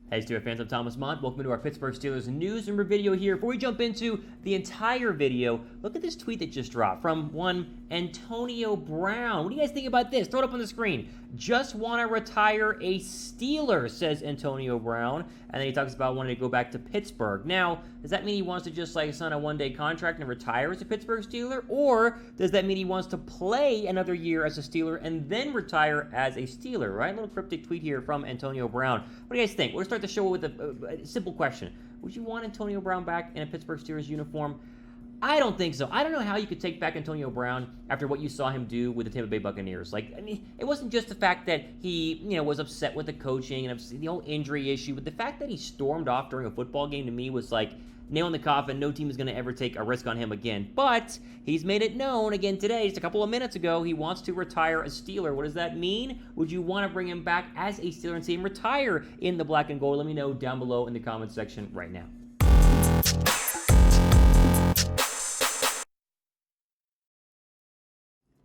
Hey Steelers fans, I'm Thomas Mott. Welcome to our Pittsburgh Steelers news and video here. Before we jump into the entire video, look at this tweet that just dropped from one Antonio Brown. What do you guys think about this? Throw it up on the screen. Just want to retire a Steeler, says Antonio Brown. And then he talks about wanting to go back to Pittsburgh. Now, does that mean he wants to just sign a one-day contract and retire as a Pittsburgh Steeler? Or does that mean he wants to play another year as a Steeler and then retire as a Steeler, right? A little cryptic tweet here from Antonio Brown. What do you guys think? We'll start the show with a simple question. Would you want Antonio Brown back in a Pittsburgh Steelers uniform? I don't think so. I don't know how you could take back Antonio Brown after what you saw him do with the Tampa Bay Buccaneers. It wasn't just the fact that he, was upset with the coaching and the whole injury issue, but the fact that he stormed off during a football game to me was like nail in the coffin. No team is going to ever take a risk on him again. But he's made it known again today, just a couple of minutes ago, he wants to retire a Steeler. What does that mean? Would you want to bring him back as a Steeler and see him retire in the black and gold? Let me know down below in the comments section right now.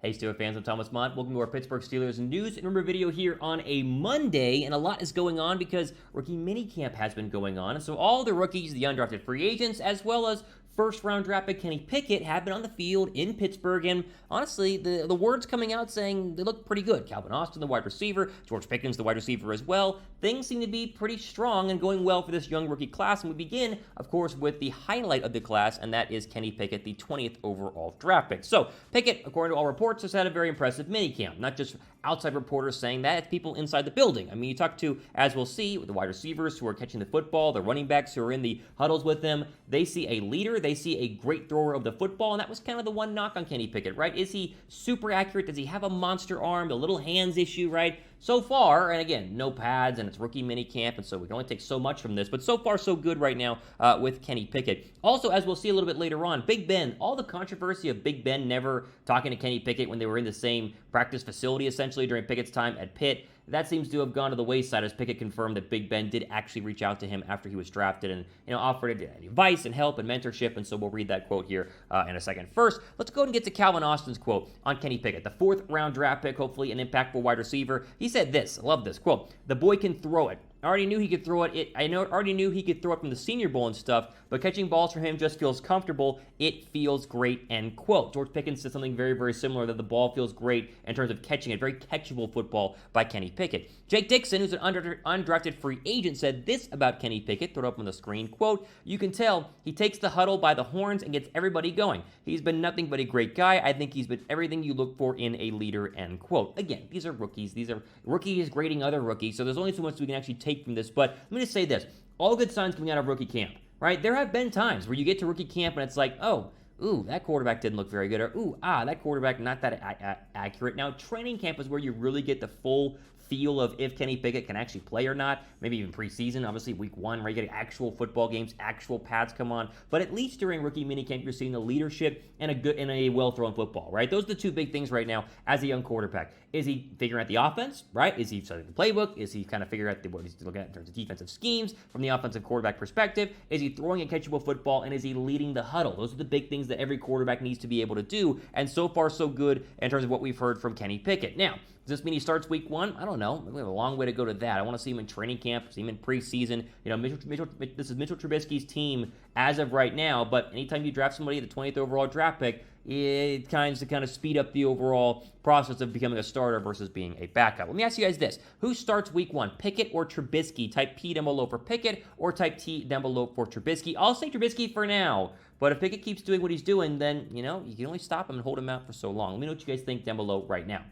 Hey Steelers fans, I'm Thomas Mott. Welcome to our Pittsburgh Steelers news and video here on a Monday, and a lot is going on because rookie minicamp has been going on, and so all the rookies, the undrafted free agents, as well as first-round draft pick Kenny Pickett have been on the field in Pittsburgh, and honestly, the word's coming out saying they look pretty good. Calvin Austin, the wide receiver, George Pickens, the wide receiver as well. Things seem to be pretty strong and going well for this young rookie class, and we begin, of course, with the highlight of the class, and that is Kenny Pickett, the 20th overall draft pick. So, Pickett, according to all reports, has had a very impressive minicamp. Not just outside reporters saying that, it's people inside the building. I mean, you talk to, as we'll see, with the wide receivers who are catching the football, the running backs who are in the huddles with them. They see a leader, they see a great thrower of the football, and that was kind of the one knock on Kenny Pickett, right? Is he super accurate? Does he have a monster arm? The little hands issue, right? So far, and again, no pads, and it's rookie minicamp, and so we can only take so much from this, but so far, so good right now with Kenny Pickett. Also, as we'll see a little bit later on, Big Ben, all the controversy of Big Ben never talking to Kenny Pickett when they were in the same practice facility, essentially, during Pickett's time at Pitt, that seems to have gone to the wayside as Pickett confirmed that Big Ben did actually reach out to him after he was drafted and offered advice and help and mentorship, and so we'll read that quote here in a second. First, let's go and get to Calvin Austin's quote on Kenny Pickett, the fourth-round draft pick, hopefully an impactful wide receiver. He said this, I love this, quote, "The boy can throw it. I already knew he could throw it. Already knew he could throw it from the Senior Bowl and stuff, but catching balls from him just feels comfortable. It feels great," end quote. George Pickens said something very, very similar, that the ball feels great in terms of catching it. Very catchable football by Kenny Pickett. Jake Dixon, who's an undrafted free agent, said this about Kenny Pickett. Throw it up on the screen. Quote, "You can tell he takes the huddle by the horns and gets everybody going. He's been nothing but a great guy. I think he's been everything you look for in a leader," end quote. Again, these are rookies. These are rookies grading other rookies, so there's only so much we can actually take from this. But let me just say this. All good signs coming out of rookie camp, right? There have been times where you get to rookie camp and it's like, ooh, that quarterback didn't look very good, or that quarterback not that accurate. Now, training camp is where you really get the full feel of if Kenny Pickett can actually play or not, maybe even preseason, obviously week one, where you get actual football games, actual pads come on, but at least during rookie minicamp, you're seeing the leadership and a well-thrown football, right? Those are the two big things right now as a young quarterback. Is he figuring out the offense, right? Is he studying the playbook? Is he kind of figuring out what he's looking at in terms of defensive schemes from the offensive quarterback perspective? Is he throwing a catchable football, and is he leading the huddle? Those are the big things that every quarterback needs to be able to do, and so far so good in terms of what we've heard from Kenny Pickett. Now, does this mean he starts week one? I don't know. We have a long way to go to that. I want to see him in training camp, see him in preseason. This is Mitchell Trubisky's team as of right now, but anytime you draft somebody at the 20th overall draft pick, it kind of speed up the overall process of becoming a starter versus being a backup. Let me ask you guys this. Who starts week one, Pickett or Trubisky? Type P down below for Pickett or type T down below for Trubisky. I'll say Trubisky for now, but if Pickett keeps doing what he's doing, then, you can only stop him and hold him out for so long. Let me know what you guys think down below right now.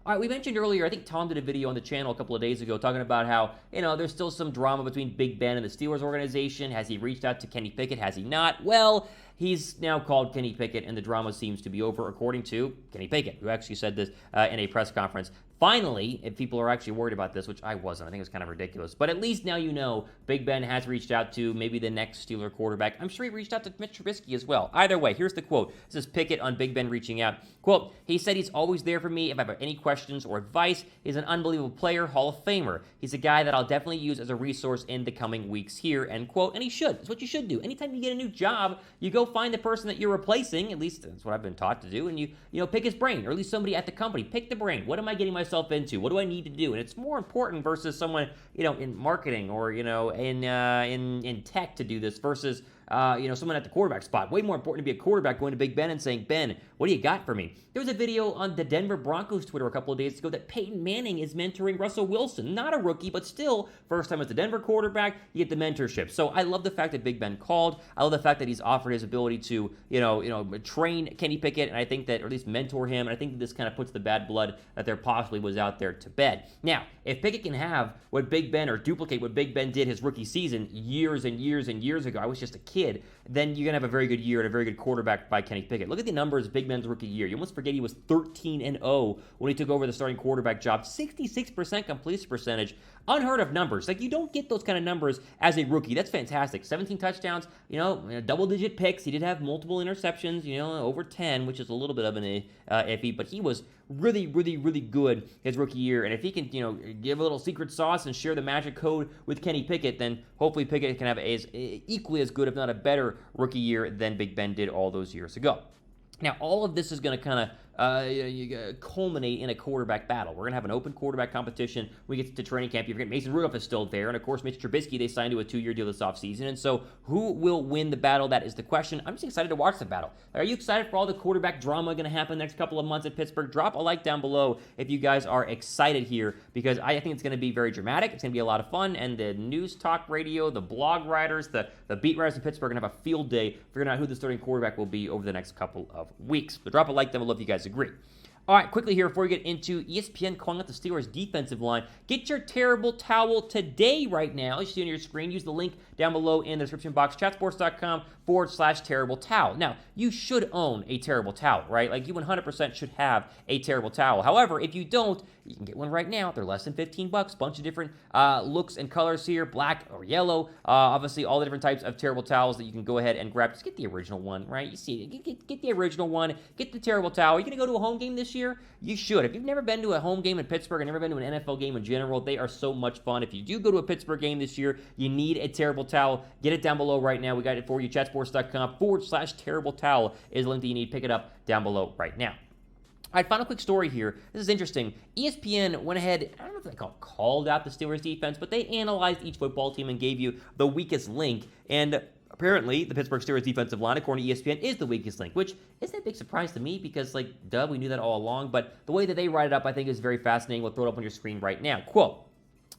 All right, we mentioned earlier, I think Tom did a video on the channel a couple of days ago talking about how, there's still some drama between Big Ben and the Steelers organization. Has he reached out to Kenny Pickett? Has he not? Well, he's now called Kenny Pickett, and the drama seems to be over, according to Kenny Pickett, who actually said this in a press conference. Finally, if people are actually worried about this, which I wasn't, I think it was kind of ridiculous, but at least now Big Ben has reached out to maybe the next Steeler quarterback. I'm sure he reached out to Mitch Trubisky as well. Either way, here's the quote. This is Pickett on Big Ben reaching out. Quote, "He said he's always there for me if I have any questions or advice. He's an unbelievable player, Hall of Famer. He's a guy that I'll definitely use as a resource in the coming weeks here," end quote. And he should. It's what you should do. Anytime you get a new job, you go find the person that you're replacing, at least that's what I've been taught to do, and you pick his brain, or at least somebody at the company. Pick the brain. What am I getting myself into? What do I need to do? And it's more important versus someone, in marketing or, in tech to do this versus someone at the quarterback spot. Way more important to be a quarterback going to Big Ben and saying, Ben, what do you got for me? There was a video on the Denver Broncos Twitter a couple of days ago that Peyton Manning is mentoring Russell Wilson. Not a rookie, but still, first time as the Denver quarterback, you get the mentorship. So I love the fact that Big Ben called. I love the fact that he's offered his ability to, train Kenny Pickett, and I think that, or at least mentor him, and I think that this kind of puts the bad blood that there possibly was out there to bed. Now, if Pickett can have what Big Ben, or duplicate what Big Ben did his rookie season years and years and years ago, I was just a kid, then you're going to have a very good year and a very good quarterback by Kenny Pickett. Look at the numbers of Big Ben's rookie year. You almost forget he was 13-0 when he took over the starting quarterback job. 66% completion percentage. Unheard of numbers. Like, you don't get those kind of numbers as a rookie. That's fantastic. 17 touchdowns, double-digit picks. He did have multiple interceptions, over 10, which is a little bit of an iffy, but he was really, really, really good his rookie year. And if he can, give a little secret sauce and share the magic code with Kenny Pickett, then hopefully Pickett can have equally as good, if not a better, rookie year than Big Ben did all those years ago. Now, all of this is going to kind of culminate in a quarterback battle. We're going to have an open quarterback competition. We get to training camp. You forget Mason Rudolph is still there. And, of course, Mitch Trubisky, they signed to a 2-year deal this offseason. And so who will win the battle? That is the question. I'm just excited to watch the battle. Are you excited for all the quarterback drama going to happen the next couple of months at Pittsburgh? Drop a like down below if you guys are excited here, because I think it's going to be very dramatic. It's going to be a lot of fun. And the news talk radio, the blog writers, the beat writers in Pittsburgh are going to have a field day figuring out who the starting quarterback will be over the next couple of weeks. So drop a like down below if you guys agree. All right, quickly here before we get into ESPN calling out the Steelers' defensive line, get your terrible towel today right now. As you see on your screen, use the link down below in the description box, chatsports.com/terrible towel. Now, you should own a terrible towel, right? Like, you 100% should have a terrible towel. However, if you don't, you can get one right now. They're less than $15. Bunch of different looks and colors here, black or yellow. Obviously, all the different types of terrible towels that you can go ahead and grab. Just get the original one, right? You see, get the original one. Get the terrible towel. Are you going to go to a home game this year? You should. If you've never been to a home game in Pittsburgh and never been to an NFL game in general, they are so much fun. If you do go to a Pittsburgh game this year, you need a terrible towel. Get it down below right now. We got it for you. Chatsports.com/terrible towel is the link that you need. Pick it up down below right now. All right, final quick story here. This is interesting. ESPN went ahead, I don't know if they called out the Steelers defense, but they analyzed each football team and gave you the weakest link. And apparently, the Pittsburgh Steelers defensive line, according to ESPN, is the weakest link, which isn't a big surprise to me because, we knew that all along. But the way that they write it up, I think, is very fascinating. We'll throw it up on your screen right now. Quote.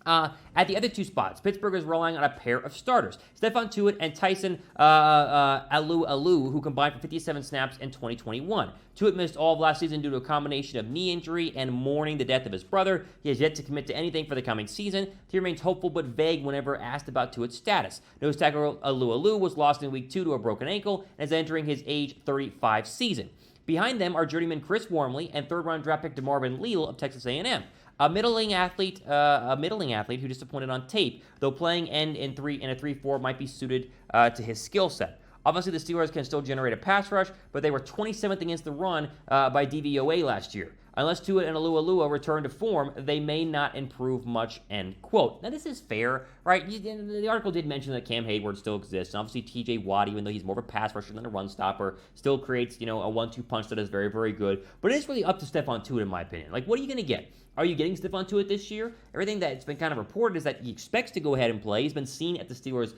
At the other two spots, Pittsburgh is relying on a pair of starters, Stephon Tuitt and Tyson Alu, who combined for 57 snaps in 2021. Tuitt missed all of last season due to a combination of knee injury and mourning the death of his brother. He has yet to commit to anything for the coming season. He remains hopeful but vague whenever asked about Tuitt's status. Nose tackle Alu was lost in week 2 to a broken ankle and is entering his age 35 season. Behind them are journeyman Chris Wormley and third-round draft pick DeMarvin Leal of Texas A&M. A middling athlete who disappointed on tape, though playing end in a 3-4 might be suited to his skill set. Obviously, the Steelers can still generate a pass rush, but they were 27th against the run by DVOA last year. Unless Tuitt and Alua return to form, they may not improve much, end quote. Now, this is fair, right? The article did mention that Cam Hayward still exists. And obviously, T.J. Watt, even though he's more of a pass rusher than a run stopper, still creates, a 1-2 punch that is very, very good. But it is really up to Stephon Tuitt, in my opinion. What are you going to get? Are you getting Stephon Tuitt this year? Everything that's been kind of reported is that he expects to go ahead and play. He's been seen at the Steelers'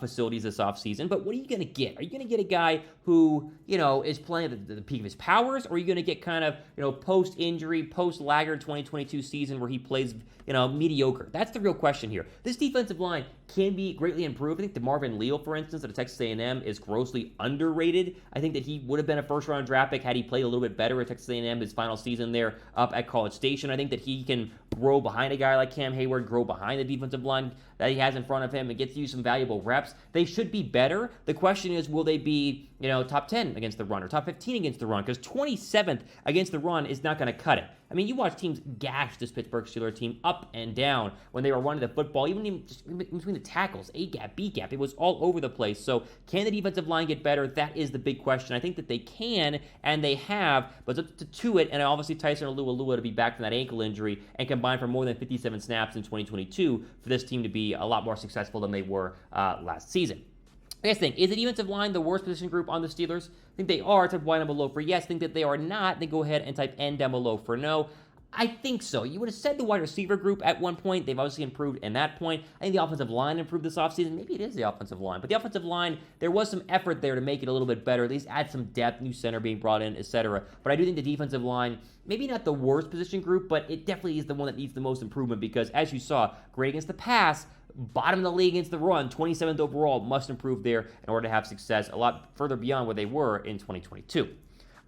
facilities this offseason. But what are you going to get? Are you going to get a guy who, is playing at the peak of his powers? Or are you going to get kind of, post-injury, post-laggard 2022 season where he plays, mediocre? That's the real question here. This defensive line can be greatly improved. I think DeMarvin Leal, for instance, at Texas A&M is grossly underrated. I think that he would have been a first-round draft pick had he played a little bit better at Texas A&M his final season there up at College Station. I think that he can grow behind a guy like Cam Hayward, grow behind the defensive line that he has in front of him and get you some valuable reps. They should be better. The question is, will they be, top 10 against the run or top 15 against the run? Because 27th against the run is not going to cut it. I mean, you watch teams gash this Pittsburgh Steelers team up and down when they were running the football, even just in between the tackles, A gap, B gap. It was all over the place. So can the defensive line get better? That is the big question. I think that they can, and they have, but it's up to Tuitt and obviously Tyson Alua to be back from that ankle injury and combine for more than 57 snaps in 2022 for this team to be a lot more successful than they were last season. I guys think, is the defensive line the worst position group on the Steelers? I think they are. Type Y down below for yes. Think that they are not, then go ahead and type N down below for no. I think so. You would have said the wide receiver group at one point. They've obviously improved in that point. I think the offensive line improved this offseason. Maybe it is the offensive line. But the offensive line, there was some effort there to make it a little bit better, at least add some depth, new center being brought in, etc. But I do think the defensive line, maybe not the worst position group, but it definitely is the one that needs the most improvement because, as you saw, great against the pass, bottom of the league against the run, 27th overall, must improve there in order to have success a lot further beyond where they were in 2022.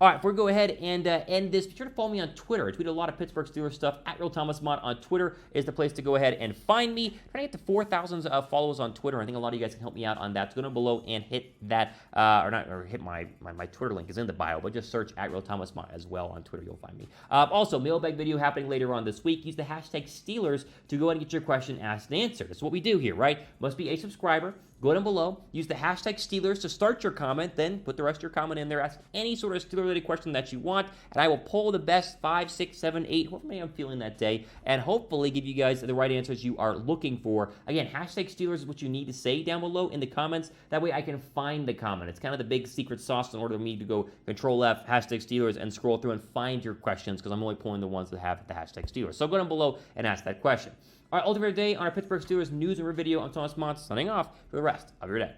All right, before we go ahead and end this, be sure to follow me on Twitter. I tweet a lot of Pittsburgh Steelers stuff. Thomas Mott on Twitter is the place to go ahead and find me. Trying to get to 4,000 followers on Twitter. I think a lot of you guys can help me out on that. So go down below and hit that, hit my Twitter link is in the bio, but just search Thomas Mott as well on Twitter. You'll find me. Also, mailbag video happening later on this week. Use the hashtag Steelers to go ahead and get your question asked and answered. That's what we do here, right? Must be a subscriber. Go down below, use the hashtag Steelers to start your comment, then put the rest of your comment in there, ask any sort of Steeler-related question that you want, and I will pull the best 5, 6, 7, 8, however many I'm feeling that day, and hopefully give you guys the right answers you are looking for. Again, hashtag Steelers is what you need to say down below in the comments. That way I can find the comment. It's kind of the big secret sauce in order for me to go Control-F, hashtag Steelers, and scroll through and find your questions, because I'm only pulling the ones that have the hashtag Steelers. So go down below and ask that question. All right, ultimate day on our Pittsburgh Steelers news and review video. I'm Thomas Mott, signing off for the rest of your day.